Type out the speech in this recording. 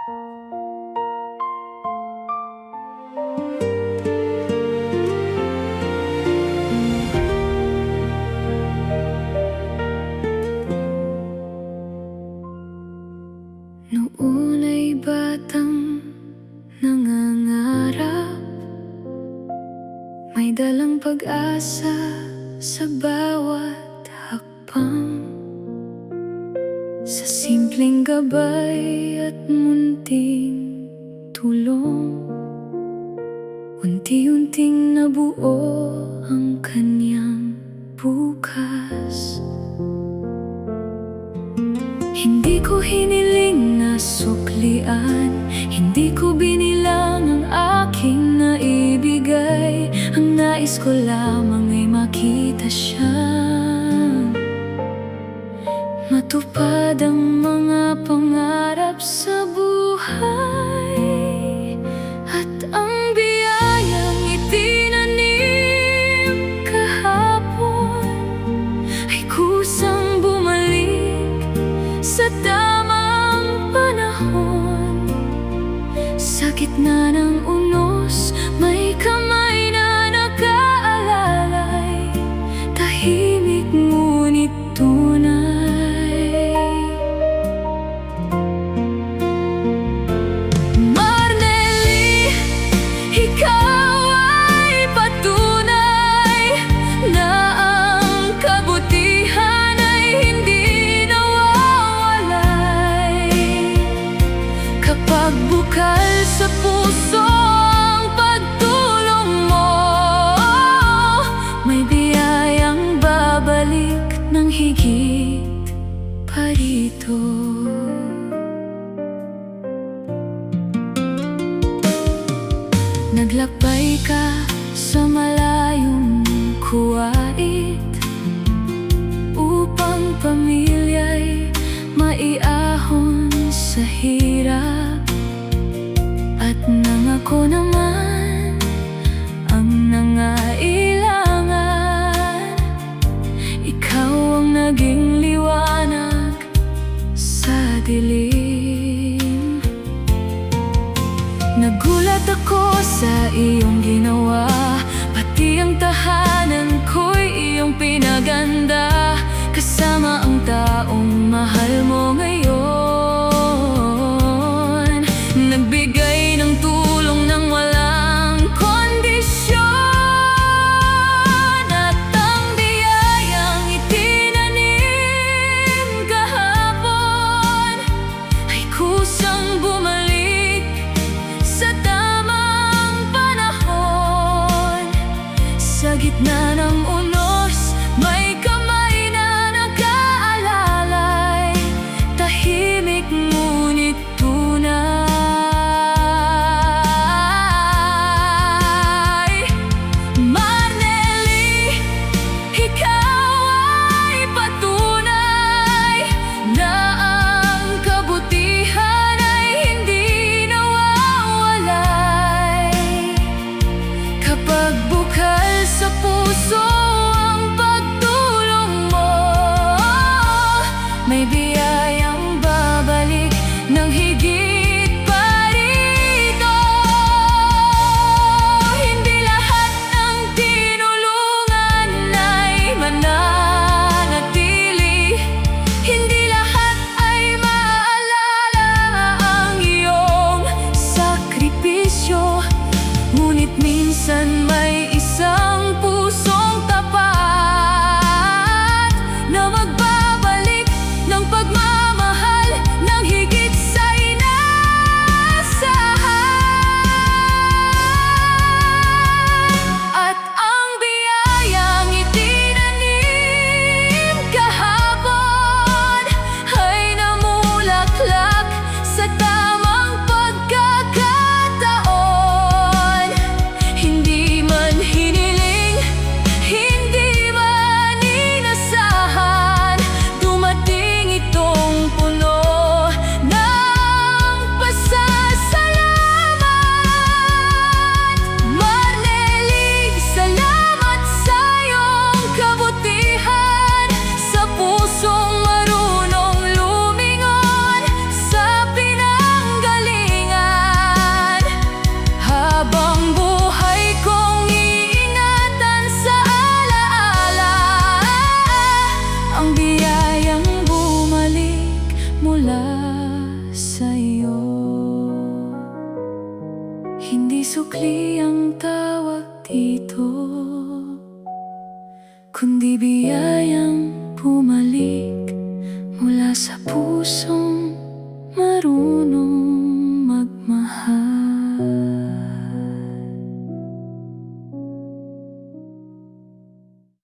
Noon ay batang nangangarap, may dalang pag-asa sa bawat hakbang. Sa simpleng gabay at munting tulong, unti-unting nabuo ang kanyang bukas. Hindi ko hiniling na suklian, hindi ko binilang ang aking naibigay. Ang nais ko lamang ay makita siyang matupad ang mga pangarap sa buhay. At ang biyayang itinanim kahapon ay kusang bumalik sa tamang panahon. Sa gitna ng unos, may kamay na nakaalalay, tahimik ngunit tunay. Marnely, ikaw ay patunay na ang kabutihan ay hindi nawawalay. Kapag bukal sa puso ang pagtulong mo, may biyayang babalik ng higit pa rito. Naglakbay ka sa malayong kuwait upang pamilya'y maiahon sa hirap. At nangako naman ang nangailangan, ikaw ang naging liwanag sa dilim. Nagulat ako sa iyong ginawa, pati ang tahanan ko'y iyong pinaganda. Kasama ang taong mahal mo ngayon, nagbigay ng tulong nang walang kondisyon. At ang biyayang itinanim kahapon ay kusang bumalik sa tamang panahon. Sa gitna Hindi sukli ang tawag dito, kundi biyayang bumalik mula sa pusong marunong.